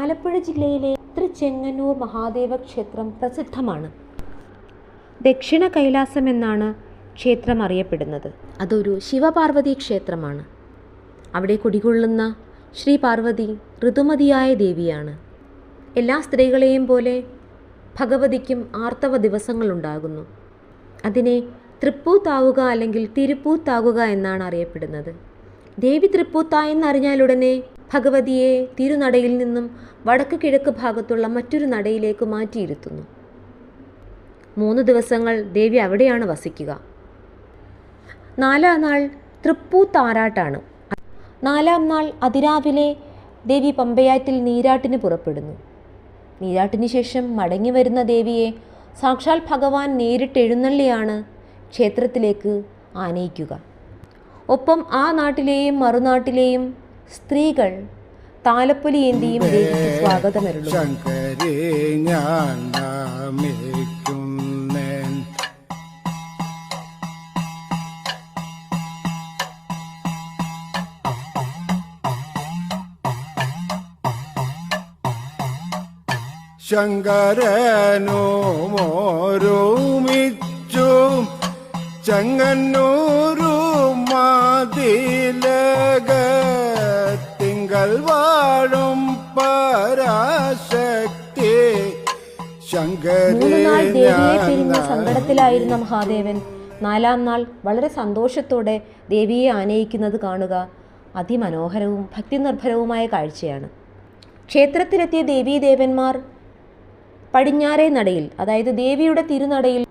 ആലപ്പുഴ ജില്ലയിലെ തൃച്ചെങ്ങന്നൂർ മഹാദേവ ക്ഷേത്രം പ്രസിദ്ധമാണ്. ദക്ഷിണ കൈലാസം എന്നാണ് ക്ഷേത്രം അറിയപ്പെടുന്നത്. അതൊരു ശിവപാർവതി ക്ഷേത്രമാണ്. അവിടെ കുടികൊള്ളുന്ന ശ്രീ പാർവതി ഋതുമതിയായ ദേവിയാണ്. എല്ലാ സ്ത്രീകളെയും പോലെ ഭഗവതിക്കും ആർത്തവ ദിവസങ്ങളുണ്ടാകുന്നു. അതിനെ തൃപ്പൂത്താവുക അല്ലെങ്കിൽ തിരുപ്പൂത്താവുക എന്നാണ് അറിയപ്പെടുന്നത്. ദേവി തൃപ്പൂത്തായെന്നറിഞ്ഞാലുടനെ ഭഗവതിയെ തിരുനടയിൽ നിന്നും വടക്ക് കിഴക്ക് ഭാഗത്തുള്ള മറ്റൊരു നടയിലേക്ക് മാറ്റിയിരുത്തുന്നു. 3 ദിവസങ്ങൾ ദേവി അവിടെയാണ് വസിക്കുക. 4ാം നാൾ തൃപ്പൂത്താറാട്ടാണ്. 4ാം നാൾ അതിരാവിലെ ദേവി പമ്പയാറ്റിൽ നീരാട്ടിന് പുറപ്പെടുന്നു. നീരാട്ടിന് ശേഷം മടങ്ങി വരുന്ന ദേവിയെ സാക്ഷാൽ ഭഗവാൻ നേരിട്ട് എഴുന്നള്ളിയാണ് ക്ഷേത്രത്തിലേക്ക് ആനയിക്കുക. ഒപ്പം ആ നാട്ടിലെയും മറുനാട്ടിലെയും സ്ത്രീകൾ താലപ്പൊലി ഏന്തിയും ദേവിക്ക് സ്വാഗതമരുളുന്നു. ശങ്കരനോമോരുമിച്ചു ചെങ്ങന്നൂരും മതിലകത്തിങ്കൽ വാഴും പരാശക്തി. 3 നാൾ ദേവിയെ പിരിഞ്ഞ് സങ്കടത്തിലായിരുന്ന മഹാദേവൻ 4ാം നാൾ വളരെ സന്തോഷത്തോടെ ദേവിയെ ആനയിക്കുന്നത് കാണുക അതിമനോഹരവും ഭക്തിനിർഭരവുമായ കാഴ്ചയാണ്. ക്ഷേത്രത്തിലെത്തിയ ദേവീദേവന്മാർ പടിഞ്ഞാറേ നടയിൽ, അതായത് ദേവിയുടെ തിരുനടയിൽ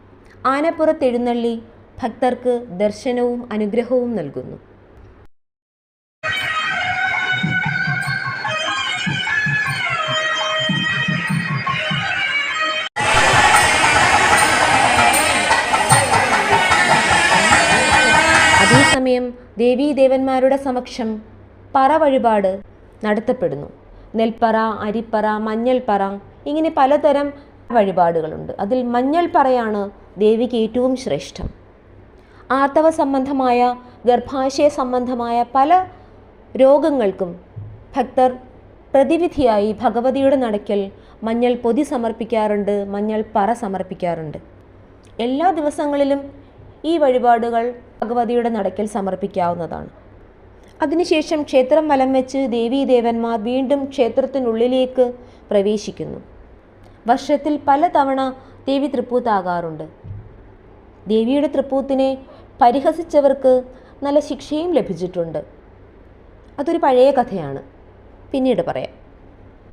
ആനപ്പുറത്തെഴുന്നള്ളി ഭക്തർക്ക് ദർശനവും അനുഗ്രഹവും നൽകുന്നു. അതേസമയം ദേവീദേവന്മാരുടെ സമക്ഷം പറ വഴിപാട് നടത്തപ്പെടുന്നു. നെൽപ്പറ, അരിപ്പറ, മഞ്ഞൾപ്പറ, ഇങ്ങനെ പലതരം വഴിപാടുകളുണ്ട്. അതിൽ മഞ്ഞൾപ്പറയാണ് ദേവിക്ക് ഏറ്റവും ശ്രേഷ്ഠം. ആർത്തവ സംബന്ധമായ, ഗർഭാശയ സംബന്ധമായ പല രോഗങ്ങൾക്കും ഭക്തർ പ്രതിവിധിയായി ഭഗവതിയുടെ നടയ്ക്കൽ മഞ്ഞൾ പൊതി സമർപ്പിക്കാറുണ്ട്, മഞ്ഞൾ പറ സമർപ്പിക്കാറുണ്ട്. എല്ലാ ദിവസങ്ങളിലും ഈ വഴിപാടുകൾ ഭഗവതിയുടെ നടയ്ക്കൽ സമർപ്പിക്കാവുന്നതാണ്. അതിനുശേഷം ക്ഷേത്രം വലം വെച്ച് ദേവീദേവന്മാർ വീണ്ടും ക്ഷേത്രത്തിനുള്ളിലേക്ക് പ്രവേശിക്കുന്നു. വർഷത്തിൽ പലതവണ ദേവി തൃപ്പൂത്താകാറുണ്ട്. ദേവിയുടെ തൃപ്പൂത്തിനെ പരിഹസിച്ചവർക്ക് നല്ല ശിക്ഷയും ലഭിച്ചിട്ടുണ്ട്. അതൊരു പഴയ കഥയാണ്, പിന്നീട് പറയാം.